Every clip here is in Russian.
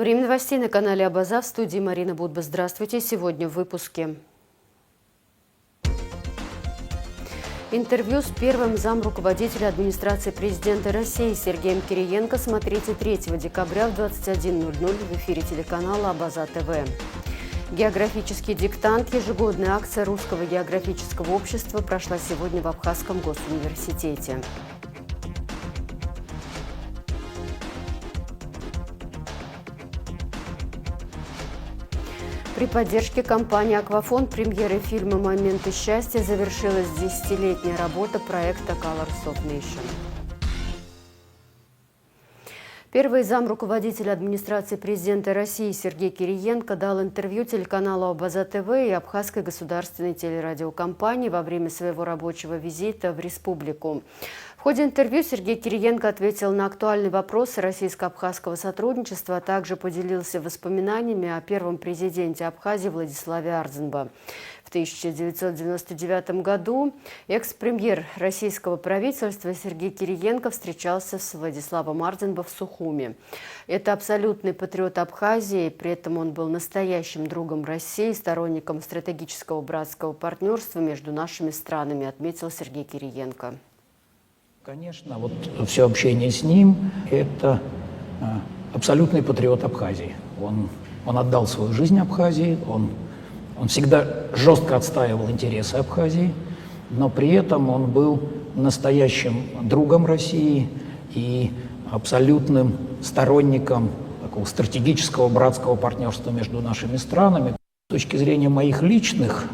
Время новостей на канале Абаза. В студии Марина Будба. Здравствуйте. Сегодня в выпуске. Интервью с первым замруководителя администрации президента России Сергеем Кириенко смотрите 3 декабря в 21:00 в эфире телеканала Абаза ТВ. Географический диктант. Ежегодная акция Русского географического общества прошла сегодня в Абхазском госуниверситете. При поддержке компании «Аквафон» премьерой фильма «Моменты счастья» завершилась 10-летняя работа проекта Colors of Nation. Первый замруководитель администрации президента России Сергей Кириенко дал интервью телеканалу Абаза ТВ и Абхазской государственной телерадиокомпании во время своего рабочего визита в республику. В ходе интервью Сергей Кириенко ответил на актуальные вопросы российско-абхазского сотрудничества, а также поделился воспоминаниями о первом президенте Абхазии Владиславе Ардзинбо. В 1999 году экс-премьер российского правительства Сергей Кириенко встречался с Владиславом Ардзинбо в Сухуми. Это абсолютный патриот Абхазии, при этом он был настоящим другом России, сторонником стратегического братского партнерства между нашими странами, отметил Сергей Кириенко. Конечно, вот все общение с ним – это абсолютный патриот Абхазии. Он отдал свою жизнь Абхазии, он всегда жестко отстаивал интересы Абхазии, но при этом он был настоящим другом России и абсолютным сторонником такого стратегического братского партнерства между нашими странами. С точки зрения моих личных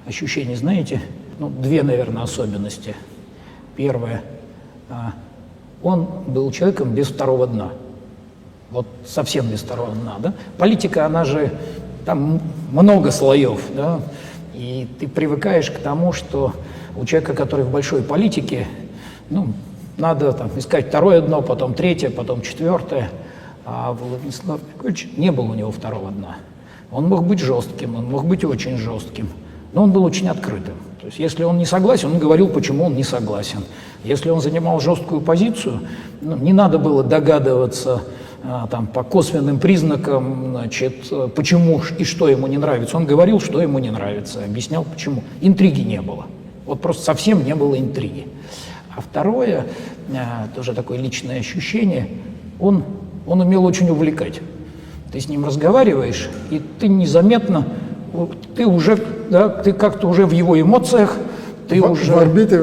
ощущений, знаете, две, наверное, особенности. Первое, он был человеком без второго дна, вот совсем без второго дна, да? Политика, она же, там много слоев, да, и ты привыкаешь к тому, что у человека, который в большой политике, надо там искать второе дно, потом третье, потом четвертое, а Владислав Григорьевич, не было у него второго дна. Он мог быть жестким, он мог быть очень жестким, но он был очень открытым. То есть, если он не согласен, он говорил, почему он не согласен. Если он занимал жесткую позицию, не надо было догадываться по косвенным признакам, почему и что ему не нравится. Он говорил, что ему не нравится, объяснял, почему. Интриги не было. Вот просто совсем не было интриги. А второе, тоже такое личное ощущение, он умел очень увлекать. Ты с ним разговариваешь, и ты незаметно, ты уже, да, ты как-то уже в его эмоциях, ты уже... В орбите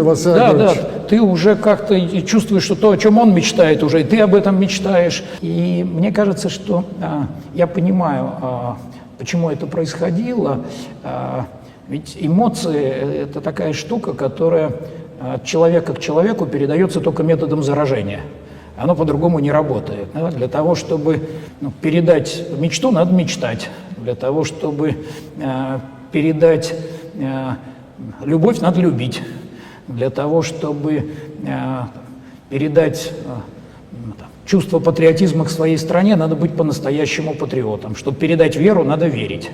ты уже как-то и чувствуешь, что то, о чем он мечтает уже, и ты об этом мечтаешь. И мне кажется, что я понимаю, почему это происходило. Ведь эмоции – это такая штука, которая от человека к человеку передается только методом заражения. Оно по-другому не работает. Да? Для того, чтобы передать мечту, надо мечтать. Для того, чтобы передать любовь, надо любить. Для того, чтобы передать чувство патриотизма к своей стране, надо быть по-настоящему патриотом. Чтобы передать веру, надо верить.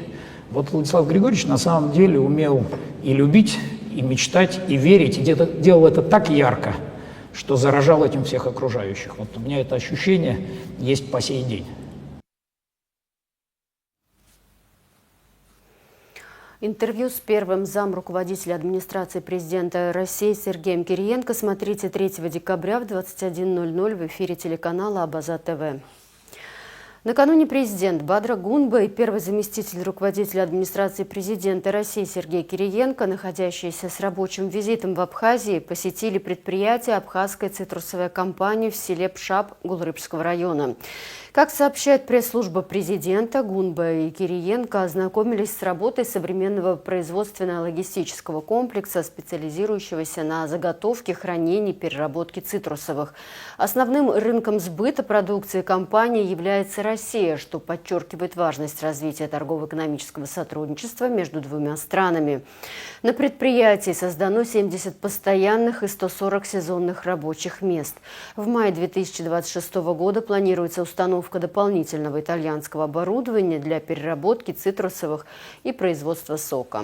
Вот Владислав Григорьевич на самом деле умел и любить, и мечтать, и верить, и делал это так ярко, что заражал этим всех окружающих. Вот у меня это ощущение есть по сей день. Интервью с первым замруководителя администрации президента России Сергеем Кириенко смотрите 3 декабря в 21:00 в эфире телеканала Абаза ТВ. Накануне президент Бадра Гунба и первый заместитель руководителя администрации президента России Сергей Кириенко, находящиеся с рабочим визитом в Абхазии, посетили предприятие «Абхазская цитрусовая компания» в селе Пшап Гулрыбского района. Как сообщает пресс-служба президента, Гунба и Кириенко ознакомились с работой современного производственно-логистического комплекса, специализирующегося на заготовке, хранении, переработке цитрусовых. Основным рынком сбыта продукции компании является Россия, что подчеркивает важность развития торгово-экономического сотрудничества между двумя странами. На предприятии создано 70 постоянных и 140 сезонных рабочих мест. В мае 2026 года планируется установка дополнительного итальянского оборудования для переработки цитрусовых и производства сока.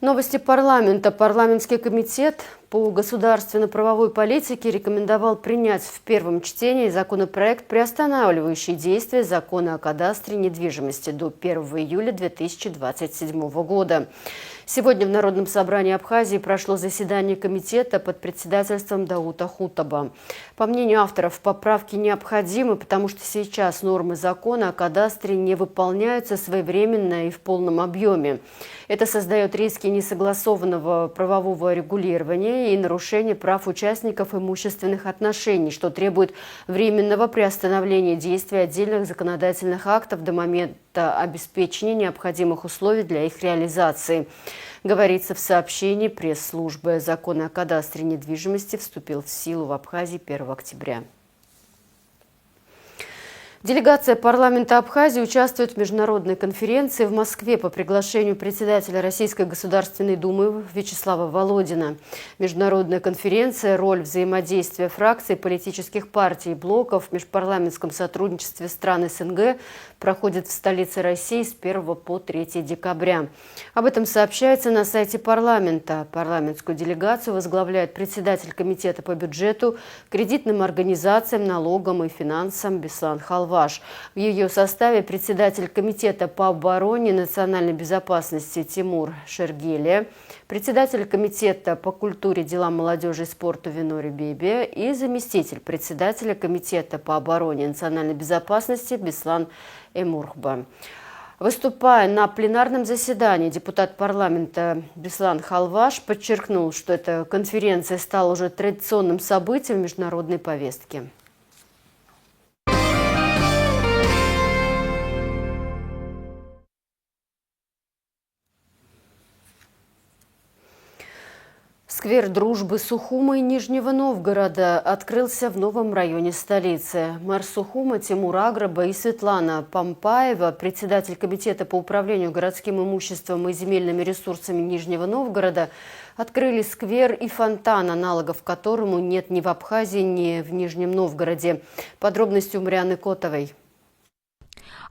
Новости парламента. Парламентский комитет по государственно-правовой политике рекомендовал принять в первом чтении законопроект, приостанавливающий действие закона о кадастре недвижимости до 1 июля 2027 года. Сегодня в Народном собрании Абхазии прошло заседание комитета под председательством Даута Хутаба. По мнению авторов, поправки необходимы, потому что сейчас нормы закона о кадастре не выполняются своевременно и в полном объеме. Это создает риски несогласованного правового регулирования и нарушения прав участников имущественных отношений, что требует временного приостановления действия отдельных законодательных актов до момента обеспечения необходимых условий для их реализации. Говорится в сообщении пресс-службы. Закон о кадастре недвижимости вступил в силу в Абхазии 1 октября. Делегация парламента Абхазии участвует в международной конференции в Москве по приглашению председателя Российской Государственной Думы Вячеслава Володина. Международная конференция «Роль взаимодействия фракций, политических партий и блоков в межпарламентском сотрудничестве стран СНГ» проходит в столице России с 1 по 3 декабря. Об этом сообщается на сайте парламента. Парламентскую делегацию возглавляет председатель комитета по бюджету, кредитным организациям, налогам и финансам Беслан Халваш. В ее составе председатель комитета по обороне и национальной безопасности Тимур Шергелия, председатель комитета по культуре, делам молодежи и спорту Винори Бебе и заместитель председателя комитета по обороне и национальной безопасности Беслан Эмурхба. Выступая на пленарном заседании, депутат парламента Беслан Халваш подчеркнул, что эта конференция стала уже традиционным событием в международной повестке. Сквер дружбы Сухумы и Нижнего Новгорода открылся в новом районе столицы. Мэр Сухумы Тимур Аграба и Светлана Пампаева, председатель комитета по управлению городским имуществом и земельными ресурсами Нижнего Новгорода, открыли сквер и фонтан, аналогов которому нет ни в Абхазии, ни в Нижнем Новгороде. Подробности у Марианы Котовой.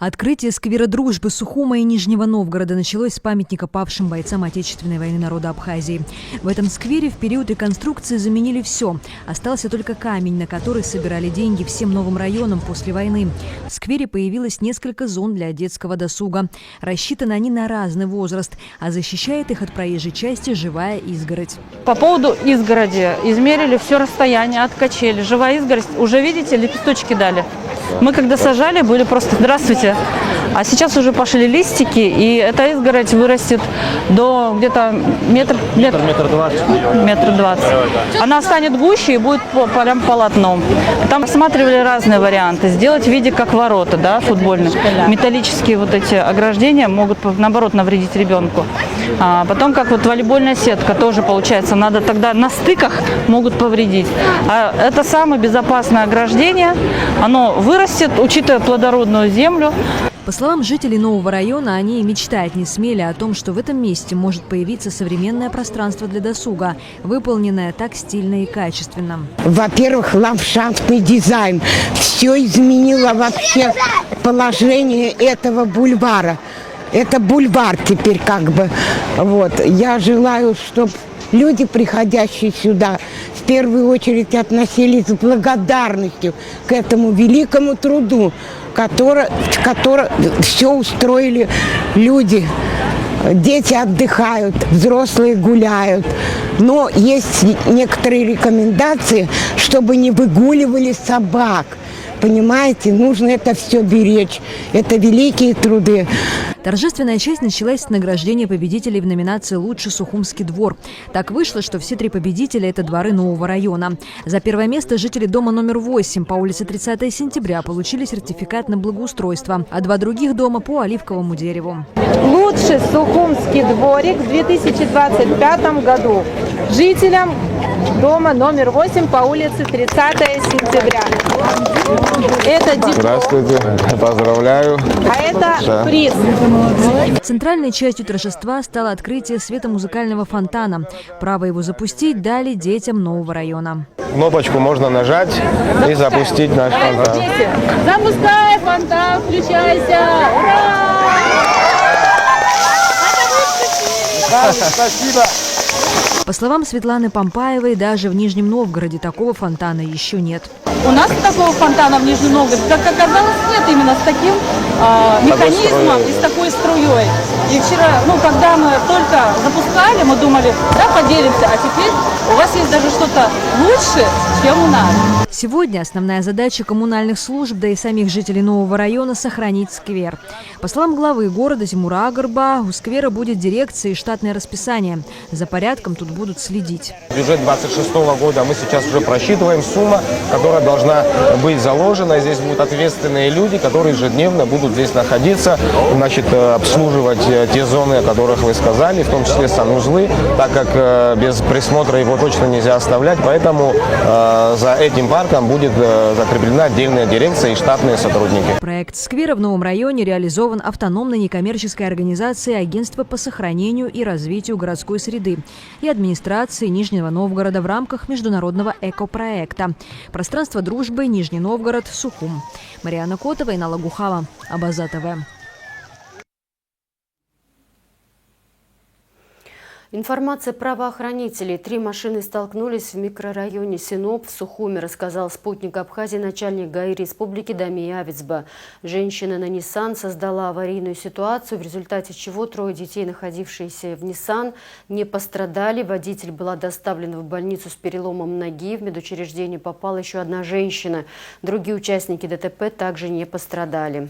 Открытие сквера дружбы Сухума и Нижнего Новгорода началось с памятника павшим бойцам Отечественной войны народа Абхазии. В этом сквере в период реконструкции заменили все. Остался только камень, на который собирали деньги всем новым районам после войны. В сквере появилось несколько зон для детского досуга. Рассчитаны они на разный возраст, а защищает их от проезжей части живая изгородь. По поводу изгороди. Измерили все расстояние от качели. Живая изгородь. Уже видите, лепесточки дали. Мы когда сажали, были просто «здравствуйте». А сейчас уже пошли листики, и эта изгородь вырастет до где-то метр двадцать. Она станет гуще и будет прям полотном. Там рассматривали разные варианты. Сделать в виде как ворота, да, футбольных. Металлические вот эти ограждения могут, наоборот, навредить ребенку. А потом, как вот волейбольная сетка, тоже получается, надо тогда на стыках могут повредить. А это самое безопасное ограждение. Оно вырастет, учитывая плодородную землю. По словам жителей нового района, они и мечтать не смели о том, что в этом месте может появиться современное пространство для досуга, выполненное так стильно и качественно. Во-первых, ландшафтный дизайн. Все изменило вообще положение этого бульвара. Это бульвар теперь как бы. Вот. Я желаю, чтобы люди, приходящие сюда, в первую очередь относились с благодарностью к этому великому труду, который все устроили люди. Дети отдыхают, взрослые гуляют. Но есть некоторые рекомендации, чтобы не выгуливали собак. Понимаете, нужно это все беречь. Это великие труды. Торжественная часть началась с награждения победителей в номинации «Лучший Сухумский двор». Так вышло, что все три победителя – это дворы нового района. За первое место жители дома номер 8 по улице 30 сентября получили сертификат на благоустройство, а два других дома по оливковому дереву. Лучший Сухумский дворик в 2025 году жителям дома номер 8 по улице 30 сентября. Это диплом. Здравствуйте, поздравляю. А это приз. Центральной частью торжества стало открытие светомузыкального фонтана. Право его запустить дали детям нового района. Кнопочку можно нажать и запустить наш фонтан. Запускай фонтан, включайся! Ура! Спасибо. По словам Светланы Помпаевой, даже в Нижнем Новгороде такого фонтана еще нет. У нас такого фонтана в Нижнем Новгороде, как оказалось, нет именно с таким механизмом и с такой струей. И вчера, когда мы только запускали, мы думали, да, поделимся, а теперь у вас есть даже что-то лучше, чем у нас. Сегодня основная задача коммунальных служб, да и самих жителей нового района – сохранить сквер. По словам главы города Тимура Агарба, у сквера будет дирекция и штатное расписание. За порядком тут будут следить. Бюджет 2026 года мы сейчас уже просчитываем. Сумма, которая должна быть заложена. Здесь будут ответственные люди, которые ежедневно будут здесь находиться, обслуживать те зоны, о которых вы сказали, в том числе санузлы, так как без присмотра его точно нельзя оставлять. Поэтому за этим парком будет закреплена отдельная дирекция и штатные сотрудники. Проект сквера в новом районе реализован автономной некоммерческой организацией Агентства по сохранению и развитию городской среды и администрации Нижнего Новгорода в рамках международного экопроекта «Пространство дружбы. Нижний Новгород. Сухум». Марьяна Котова, Инна Лагухава, Абаза ТВ. Информация правоохранителей. 3 машины столкнулись в микрорайоне Синоп в Сухуме, рассказал спутник Абхазии начальник ГАИ республики Дамия Авицба. Женщина на Nissan создала аварийную ситуацию, в результате чего 3 детей, находившиеся в Nissan, не пострадали. Водитель была доставлена в больницу с переломом ноги. В медучреждение попала еще 1 женщина. Другие участники ДТП также не пострадали.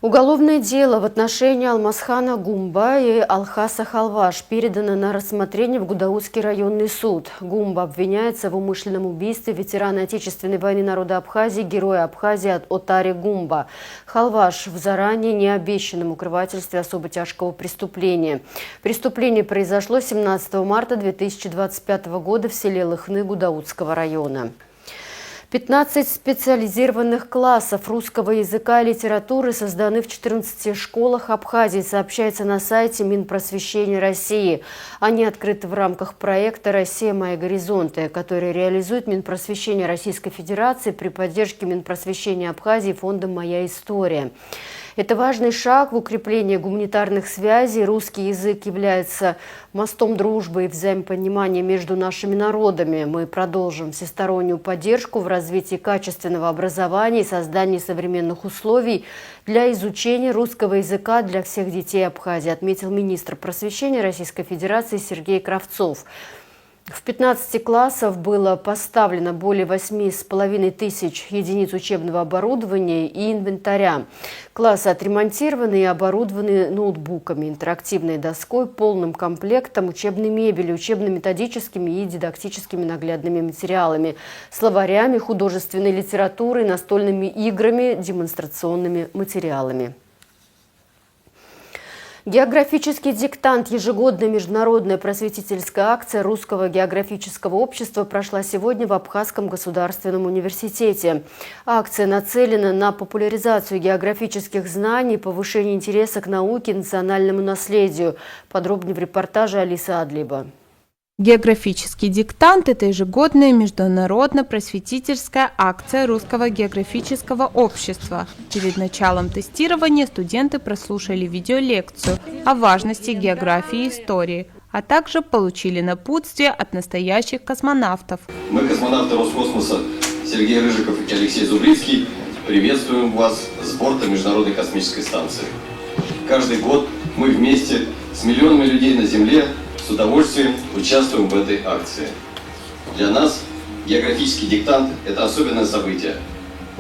Уголовное дело в отношении Алмазхана Гумба и Алхаса Халваш передано на рассмотрение в Гудаутский районный суд. Гумба обвиняется в умышленном убийстве ветерана Отечественной войны народа Абхазии, героя Абхазии Отари Гумба. Халваш в заранее необещанном укрывательстве особо тяжкого преступления. Преступление произошло 17 марта 2025 года в селе Лыхны Гудаутского района. 15 специализированных классов русского языка и литературы созданы в 14 школах Абхазии, сообщается на сайте Минпросвещения России. Они открыты в рамках проекта «Россия. Мои горизонты», который реализует Минпросвещение Российской Федерации при поддержке Минпросвещения Абхазии фондом «Моя история». Это важный шаг в укреплении гуманитарных связей. Русский язык является мостом дружбы и взаимопонимания между нашими народами. Мы продолжим всестороннюю поддержку в развитии качественного образования и создании современных условий для изучения русского языка для всех детей Абхазии, отметил министр просвещения Российской Федерации Сергей Кравцов. В 15 классах было поставлено более 8500 единиц учебного оборудования и инвентаря. Классы отремонтированы и оборудованы ноутбуками, интерактивной доской, полным комплектом учебной мебели, учебно-методическими и дидактическими наглядными материалами, словарями, художественной литературой, настольными играми, демонстрационными материалами. Географический диктант. Ежегодная международная просветительская акция Русского географического общества прошла сегодня в Абхазском государственном университете. Акция нацелена на популяризацию географических знаний, повышение интереса к науке и национальному наследию. Подробнее в репортаже Алисы Адлиба. Географический диктант – это ежегодная международно-просветительская акция Русского географического общества. Перед началом тестирования студенты прослушали видеолекцию о важности географии и истории, а также получили напутствие от настоящих космонавтов. Мы, космонавты Роскосмоса Сергей Рыжиков и Алексей Зубрицкий, приветствуем вас с борта Международной космической станции. Каждый год мы вместе с миллионами людей на Земле с удовольствием участвуем в этой акции. Для нас географический диктант – это особенное событие.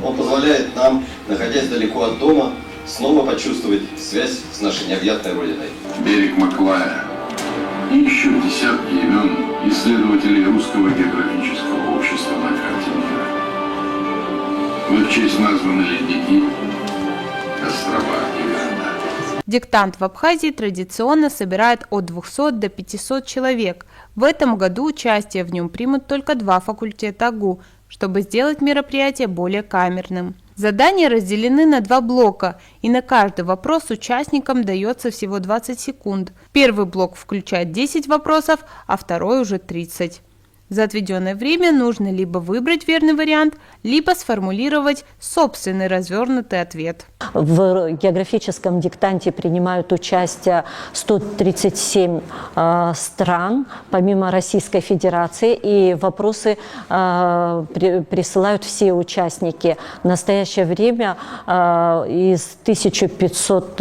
Он позволяет нам, находясь далеко от дома, снова почувствовать связь с нашей необъятной Родиной. Берег Маклая и еще десятки имен исследователей Русского географического общества на карте мира. В их честь названы ледники, острова и города. Диктант в Абхазии традиционно собирает от 200 до 500 человек. В этом году участие в нем примут только 2 факультета АГУ, чтобы сделать мероприятие более камерным. Задания разделены на 2 блока, и на каждый вопрос участникам дается всего 20 секунд. Первый блок включает 10 вопросов, а второй уже 30. За отведенное время нужно либо выбрать верный вариант, либо сформулировать собственный развернутый ответ. В географическом диктанте принимают участие 137 стран, помимо Российской Федерации, и вопросы присылают все участники. В настоящее время из 1500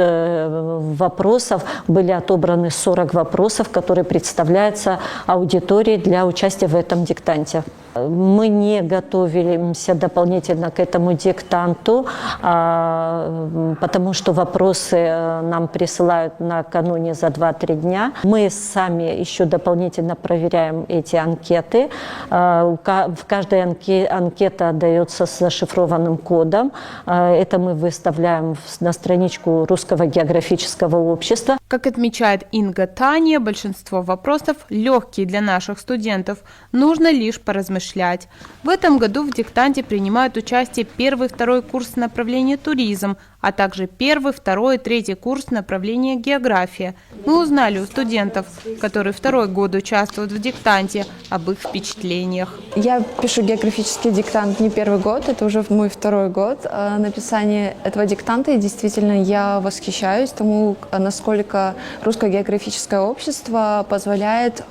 вопросов были отобраны 40 вопросов, которые представляются аудитории для участия в этом диктанте. Мы не готовимся дополнительно к этому диктанту, потому что вопросы нам присылают накануне за 2-3 дня. Мы сами еще дополнительно проверяем эти анкеты. В каждой анкета дается с зашифрованным кодом. Это мы выставляем на страничку Русского географического общества. Как отмечает Инга Таня, большинство вопросов легкие для наших студентов. Нужно лишь поразмышлять. В этом году в диктанте принимают участие 1-2 курс направления туризм, а также 1, 2 и 3 курс направления география. Мы узнали у студентов, которые 2-й год участвуют в диктанте, об их впечатлениях. Я пишу географический диктант не 1-й год, это уже мой 2-й год написания этого диктанта, и действительно я восхищаюсь тому, насколько Русское географическое общество позволяет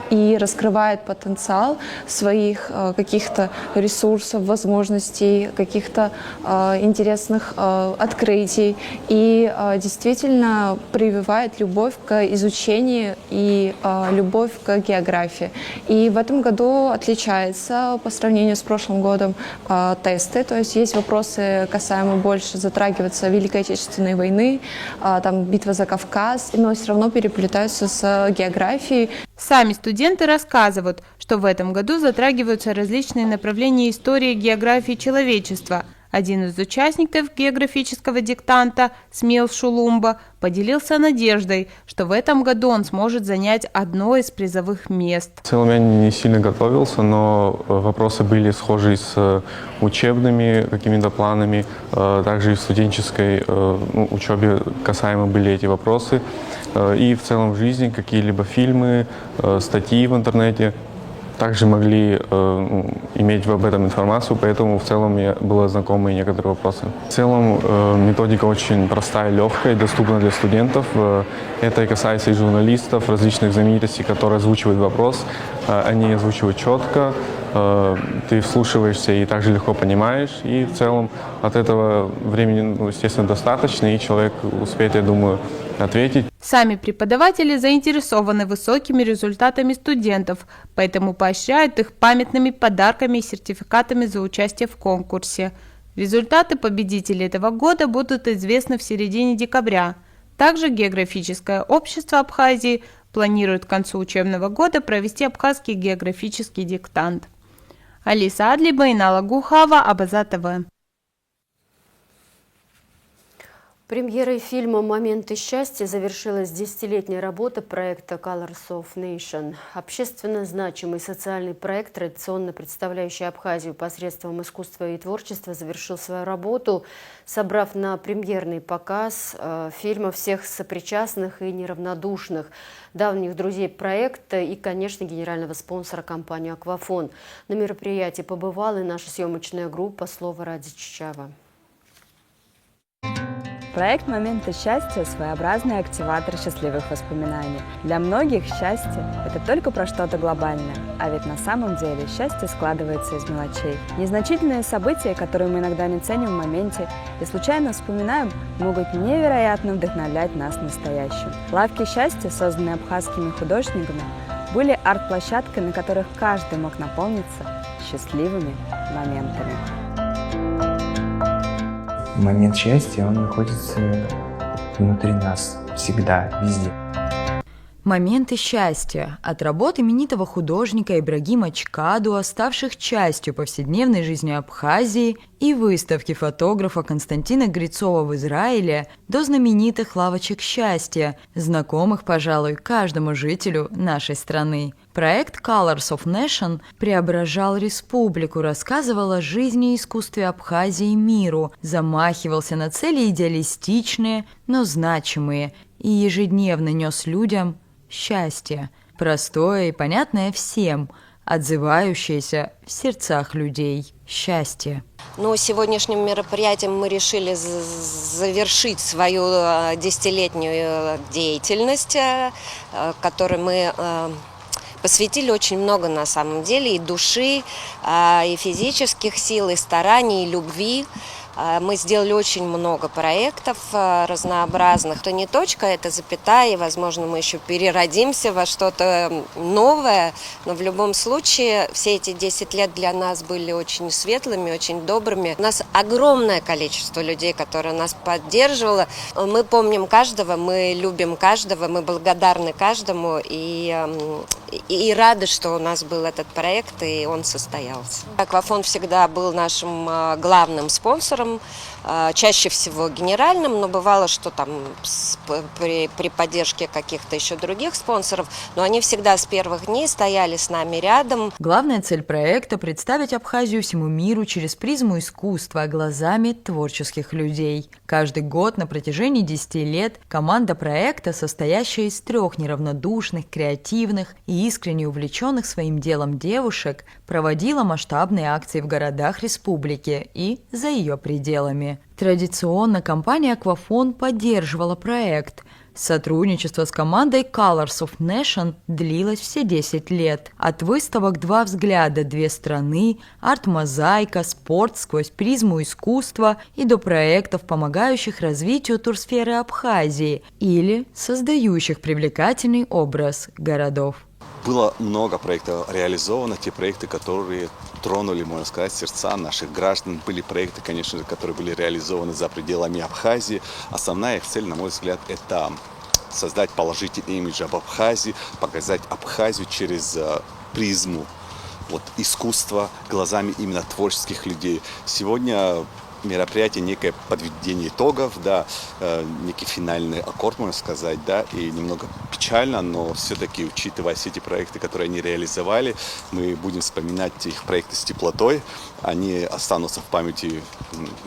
и раскрывает потенциал своих каких-то ресурсов, возможностей, каких-то интересных открытий и действительно прививает любовь к изучению и любовь к географии. И в этом году отличается по сравнению с прошлым годом тесты, то есть вопросы, касаемо больше затрагиваться Великой Отечественной войны, там битва за Кавказ, но все равно переплетаются с географией. Сами студенты рассказывают, что в этом году затрагиваются различные направления истории и географии человечества. Один из участников географического диктанта, Смел Шулумба, поделился надеждой, что в этом году он сможет занять одно из призовых мест. В целом я не сильно готовился, но вопросы были схожи с учебными какими-то планами, также и в студенческой учебе касаемо были эти вопросы. И в целом в жизни какие-либо фильмы, статьи в интернете также могли иметь об этом информацию, поэтому в целом мне было знакомы некоторые вопросы. В целом методика очень простая, легкая, доступна для студентов. Это и касается и журналистов, различных знаменитостей, которые озвучивают вопрос. Они озвучивают четко, ты вслушиваешься и также легко понимаешь. И в целом от этого времени, естественно, достаточно, и человек успеет, я думаю, ответить. Сами преподаватели заинтересованы высокими результатами студентов, поэтому поощряют их памятными подарками и сертификатами за участие в конкурсе. Результаты победителей этого года будут известны в середине декабря. Также географическое общество Абхазии планирует к концу учебного года провести абхазский географический диктант. Алиса Адлиба, Инала Гухава, Абаза ТВ. Премьерой фильма «Моменты счастья» завершилась 10-летняя работа проекта Colors of Nation. Общественно значимый социальный проект, традиционно представляющий Абхазию посредством искусства и творчества, завершил свою работу, собрав на премьерный показ фильма всех сопричастных и неравнодушных, давних друзей проекта и, конечно, генерального спонсора компании «Аквафон». На мероприятии побывала и наша съемочная группа «Слово ради Чичава». Проект «Моменты счастья» – своеобразный активатор счастливых воспоминаний. Для многих счастье – это только про что-то глобальное, а ведь на самом деле счастье складывается из мелочей. Незначительные события, которые мы иногда не ценим в моменте и случайно вспоминаем, могут невероятно вдохновлять нас в настоящем. Лавки счастья, созданные абхазскими художниками, были арт-площадкой, на которых каждый мог наполниться счастливыми моментами. Момент счастья, он находится внутри нас, всегда, везде. Моменты счастья от работ именитого художника Ибрагима Чкаду, оставших частью повседневной жизни Абхазии, и выставки фотографа Константина Грицова в Израиле до знаменитых лавочек счастья, знакомых, пожалуй, каждому жителю нашей страны. Проект Colors of Nation преображал республику, рассказывал о жизни и искусстве Абхазии и миру, замахивался на цели идеалистичные, но значимые, и ежедневно нес людям счастье, простое и понятное всем, отзывающееся в сердцах людей счастье. Но сегодняшним мероприятием мы решили завершить свою десятилетнюю деятельность, которой мы посвятили очень много на самом деле и души, и физических сил, и стараний, и любви. Мы сделали очень много проектов разнообразных. Это не точка, это запятая, и, возможно, мы еще переродимся во что-то новое. Но в любом случае все эти 10 лет для нас были очень светлыми, очень добрыми. У нас огромное количество людей, которые нас поддерживало. Мы помним каждого, мы любим каждого, мы благодарны каждому и рады, что у нас был этот проект, и он состоялся. Аквафонд всегда был нашим главным спонсором, чаще всего генеральным, но бывало, что там при поддержке каких-то еще других спонсоров, но они всегда с первых дней стояли с нами рядом. Главная цель проекта – представить Абхазию всему миру через призму искусства глазами творческих людей. Каждый год на протяжении 10 лет команда проекта, состоящая из 3 неравнодушных, креативных и искренне увлеченных своим делом девушек, проводила масштабные акции в городах республики и за ее пределами. Традиционно компания «Аквафонд» поддерживала проект. Сотрудничество с командой Colors of Nation длилось все 10 лет. От выставок «Два взгляда, две страны», арт-мозаика, спорт сквозь призму искусства и до проектов, помогающих развитию турсферы Абхазии или создающих привлекательный образ городов. Было много проектов реализовано, те проекты, которые тронули, можно сказать, сердца наших граждан. Были проекты, конечно же, которые были реализованы за пределами Абхазии. Основная их цель, на мой взгляд, это создать положительный имидж об Абхазии, показать Абхазию через призму искусства, глазами именно творческих людей. Сегодня мероприятие, некое подведение итогов, да, некий финальный аккорд, можно сказать, да, и немного печально, но все-таки, учитывая все эти проекты, которые они реализовали, мы будем вспоминать их проекты с теплотой, они останутся в памяти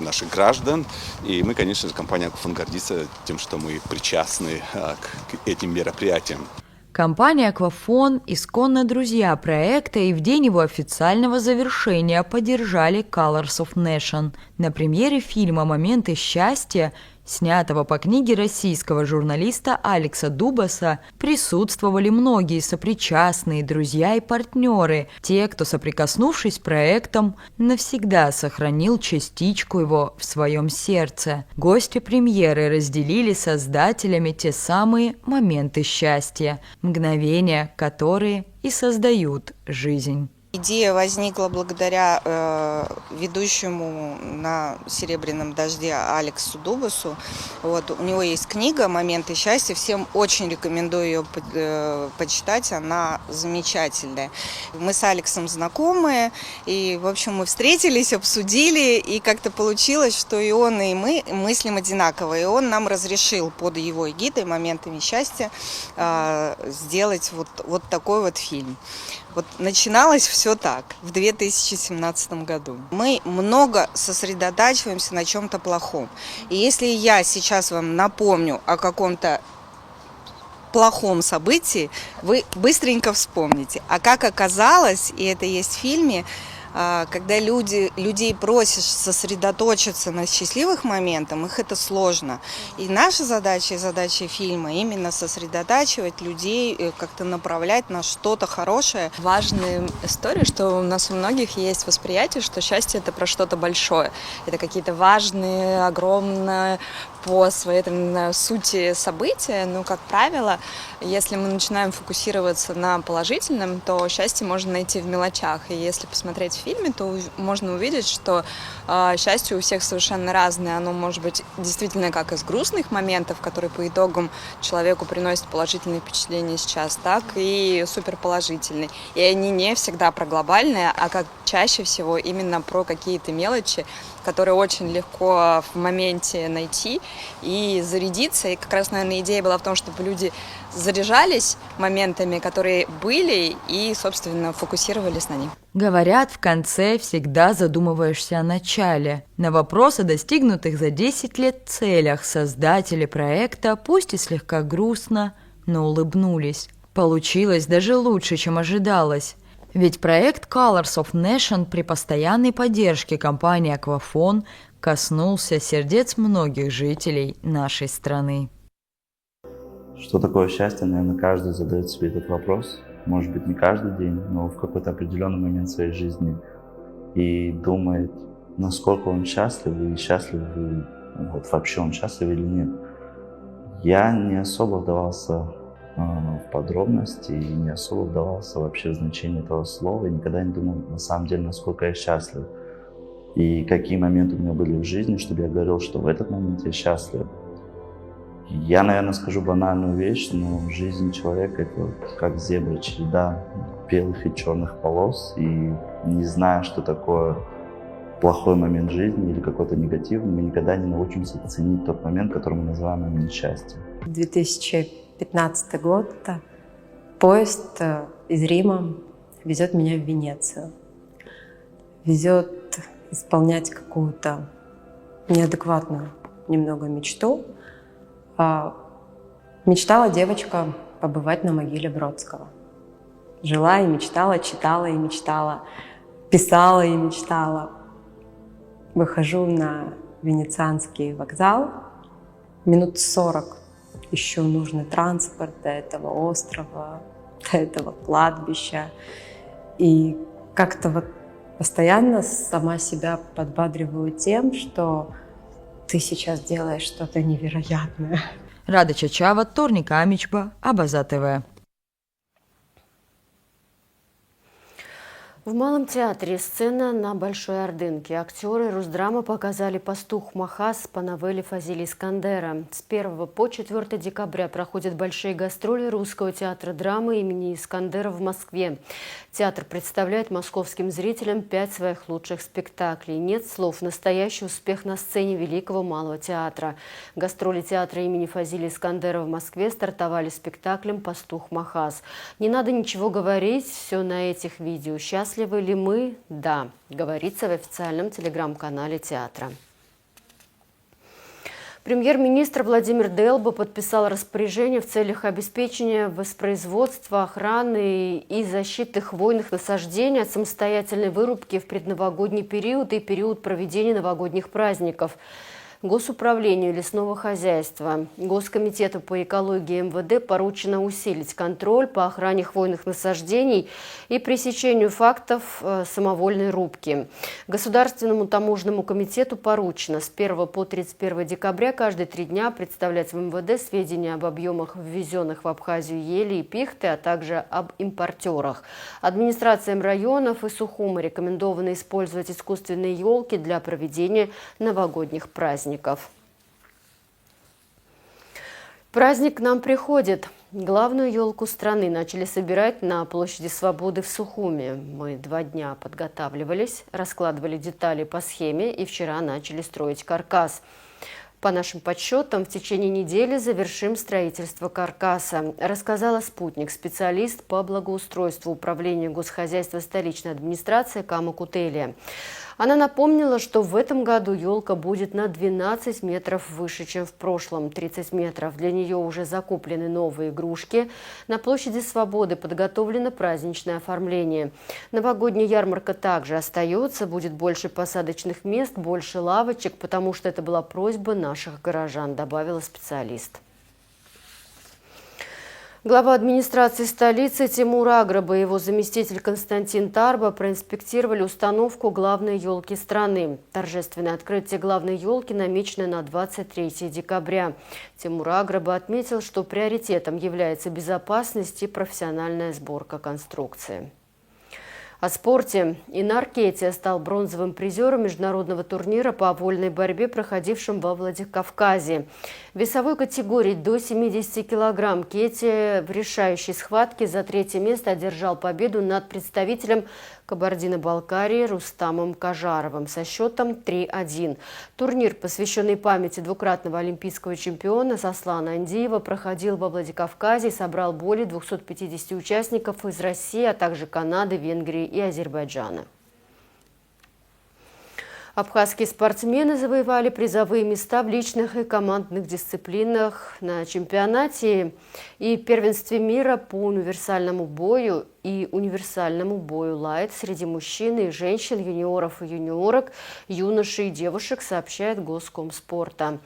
наших граждан, и мы, конечно же, компания «Аквафонд» гордится тем, что мы причастны к этим мероприятиям. Компания «Аквафонд» исконно друзья проекта и в день его официального завершения поддержали Colors of Nation. На премьере фильма «Моменты счастья», снятого по книге российского журналиста Алекса Дубаса, присутствовали многие сопричастные, друзья и партнеры, те, кто, соприкоснувшись с проектом, навсегда сохранил частичку его в своем сердце. Гости премьеры разделили с создателями те самые моменты счастья, мгновения, которые и создают жизнь. Идея возникла благодаря ведущему на «Серебряном дожде» Алексу Дубасу. У него есть книга «Моменты счастья». Всем очень рекомендую ее почитать, она замечательная. Мы с Алексом знакомы, и, в общем, мы встретились, обсудили, и как-то получилось, что и он, и мы мыслим одинаково. И он нам разрешил под его эгидой «Моментами счастья» сделать вот такой вот фильм. Начиналось все так, в 2017 году. Мы много сосредотачиваемся на чем-то плохом. И если я сейчас вам напомню о каком-то плохом событии, вы быстренько вспомните. А как оказалось, и это есть в фильме, когда людей просишь сосредоточиться на счастливых моментах, их это сложно. И наша задача, и задача фильма именно сосредотачивать людей, как-то направлять на что-то хорошее. Важная история, что у нас у многих есть восприятие, что счастье – это про что-то большое. Это какие-то важные, огромные по своей сути события. Но, как правило, если мы начинаем фокусироваться на положительном, то счастье можно найти в мелочах. И если посмотреть в фильме, то можно увидеть, что счастье у всех совершенно разное. Оно может быть действительно как из грустных моментов, которые по итогам человеку приносят положительные впечатления сейчас, так и суперположительные. И они не всегда про глобальные, а как чаще всего именно про какие-то мелочи, которые очень легко в моменте найти и зарядиться. И как раз, наверное, идея была в том, чтобы люди заряжались моментами, которые были, и, собственно, фокусировались на них. Говорят, в конце всегда задумываешься о начале. На вопрос о достигнутых за 10 лет целях создатели проекта, пусть и слегка грустно, но улыбнулись. Получилось даже лучше, чем ожидалось. Ведь проект Colors of Nation при постоянной поддержке компании «Аквафон» коснулся сердец многих жителей нашей страны. Что такое счастье, наверное, каждый задает себе этот вопрос. Может быть, не каждый день, но в какой-то определенный момент своей жизни. И думает, насколько он счастлив, и счастлив ли, вот вообще он счастлив или нет. Я не особо вдавался в подробности и не особо вдавался вообще в значение этого слова. И никогда не думал, на самом деле, насколько я счастлив. И какие моменты у меня были в жизни, чтобы я говорил, что в этот момент я счастлив. Я, наверное, скажу банальную вещь, но жизнь человека — это вот как зебра, череда белых и черных полос. И не зная, что такое плохой момент жизни или какой-то негативный, мы никогда не научимся ценить тот момент, который мы называем момент счастья. 2015 год. Поезд из Рима везет меня в Венецию. Везет исполнять какую-то неадекватную немного мечту. Мечтала девочка побывать на могиле Бродского. Жила и мечтала, читала и мечтала, писала и мечтала. Выхожу на Венецианский вокзал. Минут 40 еще нужный транспорт до этого острова, до этого кладбища. И как-то вот постоянно сама себя подбадриваю тем, что ты сейчас делаешь что-то невероятное. Рада Чачава, Торник Амичба, Абаза ТВ. В Малом театре сцена на Большой Ордынке. Актеры Русдрама показали «Пастух Махас» по новелле Фазили Искандера. С 1 по 4 декабря проходят большие гастроли Русского театра драмы имени Искандера в Москве. Театр представляет московским зрителям 5 своих лучших спектаклей. Нет слов, настоящий успех на сцене Великого Малого театра. Гастроли театра имени Фазили Искандера в Москве стартовали спектаклем «Пастух Махас». Не надо ничего говорить, все на этих видео. Счастливы ли мы? Да, говорится в официальном телеграм-канале театра. Премьер-министр Владимир Делба подписал распоряжение в целях обеспечения воспроизводства, охраны и защиты хвойных насаждений от самостоятельной вырубки в предновогодний период и период проведения новогодних праздников. Госуправлению лесного хозяйства, Госкомитету по экологии МВД поручено усилить контроль по охране хвойных насаждений и пресечению фактов самовольной рубки. Государственному таможенному комитету поручено с 1 по 31 декабря каждые 3 дня представлять в МВД сведения об объемах ввезенных в Абхазию ели и пихты, а также об импортерах. Администрациям районов и Сухума рекомендовано использовать искусственные елки для проведения новогодних праздников. Праздник к нам приходит. Главную елку страны начали собирать на площади Свободы в Сухуме. Мы 2 дня подготавливались, раскладывали детали по схеме и вчера начали строить каркас. По нашим подсчетам, в течение недели завершим строительство каркаса, рассказала «Спутник», специалист по благоустройству Управления госхозяйства столичной администрации Кама Кутелия. Она напомнила, что в этом году елка будет на 12 метров выше, чем в прошлом, 30 метров. Для нее уже закуплены новые игрушки. На площади Свободы подготовлено праздничное оформление. Новогодняя ярмарка также остается, будет больше посадочных мест, больше лавочек, потому что это была просьба наших горожан, добавила специалист. Глава администрации столицы Тимур Аграба и его заместитель Константин Тарба проинспектировали установку главной елки страны. Торжественное открытие главной елки намечено на 23 декабря. Тимур Аграба отметил, что приоритетом является безопасность и профессиональная сборка конструкции. О спорте. Инар Кетия стал бронзовым призером международного турнира по вольной борьбе, проходившем во Владикавказе. В весовой категории до 70 килограмм Кетия в решающей схватке за 3-е место одержал победу над представителем Кабардино-Балкарии Рустамом Кажаровым со счетом 3-1. Турнир, посвященный памяти двукратного олимпийского чемпиона Сослана Андиева, проходил во Владикавказе и собрал более 250 участников из России, а также Канады, Венгрии и Азербайджана. Абхазские спортсмены завоевали призовые места в личных и командных дисциплинах на чемпионате и первенстве мира по универсальному бою и универсальному бою лайт среди мужчин и женщин, юниоров и юниорок, юношей и девушек, сообщает Госкомспорта.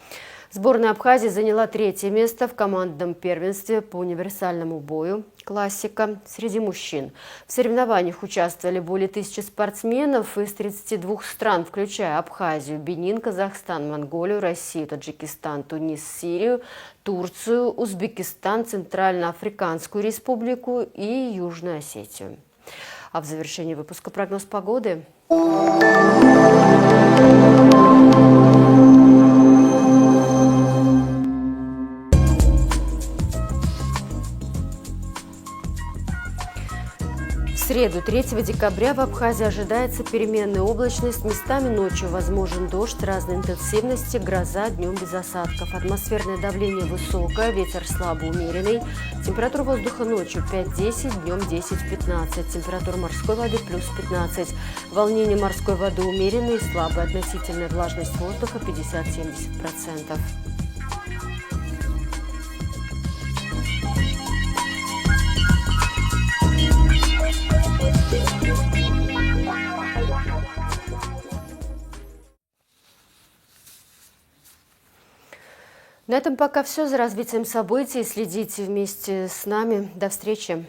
Сборная Абхазии заняла 3-е место в командном первенстве по универсальному бою «Классика» среди мужчин. В соревнованиях участвовали более 1000 спортсменов из 32 стран, включая Абхазию, Бенин, Казахстан, Монголию, Россию, Таджикистан, Тунис, Сирию, Турцию, Узбекистан, Центральноафриканскую республику и Южную Осетию. А в завершении выпуска прогноз погоды. В среду, 3 декабря, в Абхазии ожидается переменная облачность. Местами ночью возможен дождь разной интенсивности, гроза, днем без осадков. Атмосферное давление высокое, ветер слабо умеренный. Температура воздуха ночью 5-10, днем 10-15. Температура морской воды плюс 15. Волнение морской воды умеренное, слабая относительная влажность воздуха 50-70%. На этом пока все. За развитием событий следите вместе с нами. До встречи.